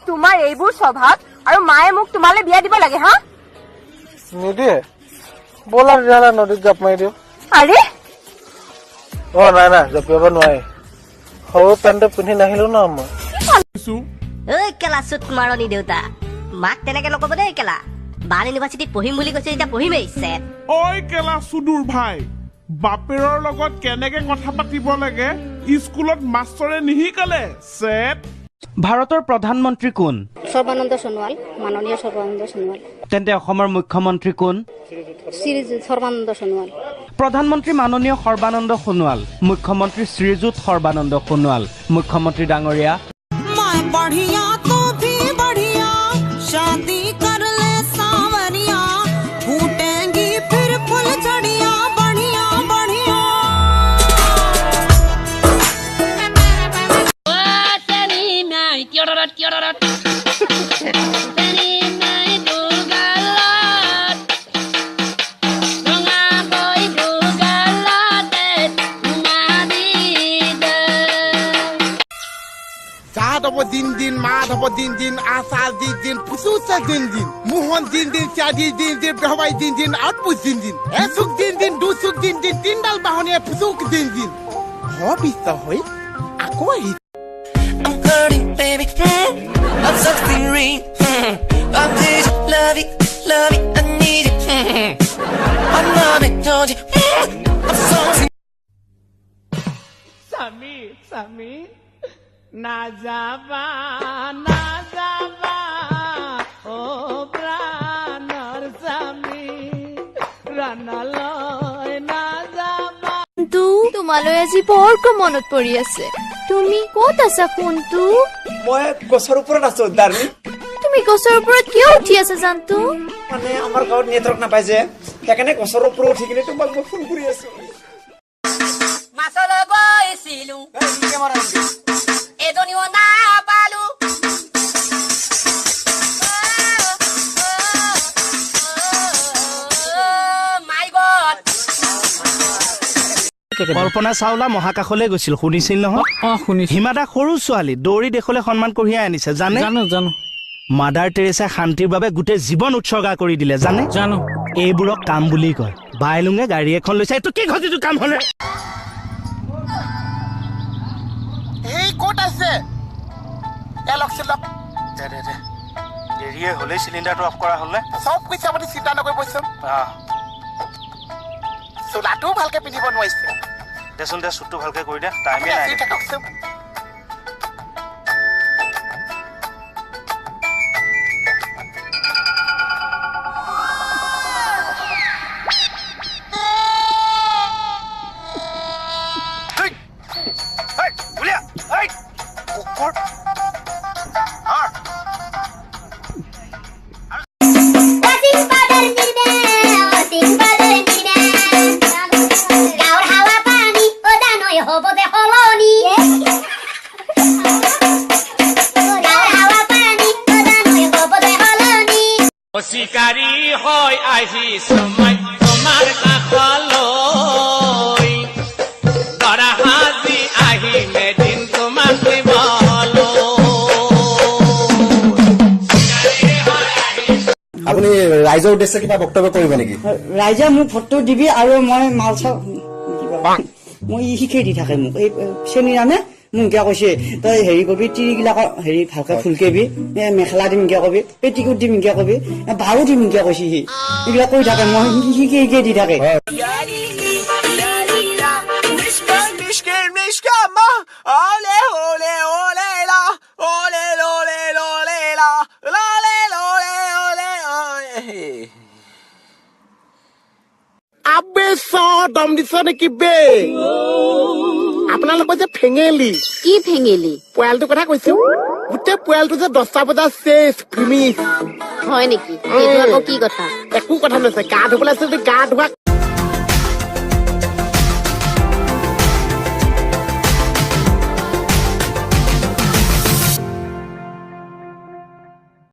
তোমাৰ এইবোৰ স্বভাৱ আৰু মায়ে মোক তোমালে বিয়া দিব লাগে হা নিদিয়ে ব'লা জানা নদীত জাপ মাৰি দিওঁ আৰে নাই জাপিব নোৱাৰি সৰু পেণ্ট পিন্ধি নাহিলো ন মই ঐ কেলা চুত মাৰণি দেউতা মাক তেনেকে নকব দেই কেলা বান ইউনিভাৰ্চিটিত পঢ়িম বুলি কৈছে এতিয়া পঢ়িমেই চেট ঐ কেলা সুদূৰ ভাই বাপেৰৰ লগত কেনেকে কথা পাতিব লাগে স্কুলত মাষ্টৰে নিশিকালে চেট ভাৰতৰ প্ৰধানমন্ত্ৰী কোন সৰ্বানন্দ সোণোৱাল মাননীয় সৰ্বানন্দ সোণোৱাল তেন্তে অসমৰ মুখ্যমন্ত্ৰী কোন শ্ৰীযুত সৰ্বানন্দ সোণোৱাল প্ৰধানমন্ত্ৰী মাননীয় সৰ্বানন্দ সোণোৱাল মুখ্যমন্ত্ৰী শ্ৰীযুত সৰ্বানন্দ সোণোৱাল মুখ্যমন্ত্ৰী ডাঙৰীয়া मैं बढ़िया तो भी बढ़िया शादी कर ले सावरिया फूटेंगी फिर फुल झड़िया बढ़िया बढ़िया दिन दिन माधव दिन दिन आषाढ़ दिन दिन पुसूसा दिन दिन मोहन दिन दिन चादी दिन दिन बेहवाई दिन दिन आठपुस दिन दिन एसुक दिन दिन दुसुक दिन दिन तीन डाल बाहने पुसूक दिन दिन हो बिस्ता होई आको ही I'm hurting baby I'm sucking ring I need you love it I need it I'm not told you I'm so Sami না যাবা ও প্ৰাণৰ স্বামী ৰাণালয় না যাবা তোমালৈ আজি বৰক মনত পৰি আছে তুমি ক'ত আছা কোনটো মই গছৰ ওপৰত আছো দাৰ্মি তুমি গছৰ ওপৰত কিয় উঠি আছা জানতো মানে আমাৰ গাঁৱত নেটৱৰ্ক নাপায় যে সেইকাৰণে গছৰ ওপৰত উঠি কিনে তোমাক মই ফোন কৰি আছো মাছলৈ গৈছিলো এজনীও নাপালো কল্পনা চাওলা মহাকাশলৈ গৈছিল শুনিছিল নহয় হিমা দাস সৰু ছোৱালী দৌৰি দেশলৈ সন্মান কঢ়িয়াই আনিছে জানে জানো মাদাৰ টেৰেছাই শান্তিৰ বাবে গোটেই জীৱন উৎসৰ্গা কৰি দিলে জানো এইবোৰক কাম বুলি কয় বাইলুঙে গাড়ী এখন লৈছে এইটো কি ঘটিটো কাম হলে এই কোট আছে এলক্সলক দেৰিয়ে হ'লেই চিলিণ্ডাৰটো অফ কৰা হ'লে সব কিছু আপুনি চিন্তা নকৰিবচোন চোলাটোও ভালকে পিন্ধিব নোৱাৰিছে দেচোন দে চুটটো ভালকে কৰি দে টাইমে নাই থাককচোন চিকাৰী হয় আহিছো মই তোমাৰ কাষলৈ ধৰা সাজি আহিলে দিন তোমাক আপুনি ৰাইজৰ উদ্দেশ্যে কিবা বক্তব্য কৰিব নেকি ৰাইজে মোক ভোটটো দিবি আৰু মই মাল চাও মই শিকাই দি থাকে মোক এই চেনি ৰামে মোক কিয় কৈছে তই হেৰি কবি তিৰিগিলাকৰ হেৰি ভালকে ফুলকেবি মেখেলা দিম কিয় কবি পেটিকোট দিম কিয় কবি বাৰো দিম কিয় কৈছে সি এইবিলাক কৈ থাকে মই শিকাই দি থাকে আবে দম দিছ নেকি বে আপোনালোকৰ যে ফেঙেলি কি ফেঙেলি পোৱালটোৰ কথা কৈছো গোটেই পোৱালটো যে 10টা বজাত শেষ ফিনিছ হয় নেকি এইটো আকৌ কি কথা একো কথা নহয় গা ধুবলৈ আছে যদি গা ধোৱা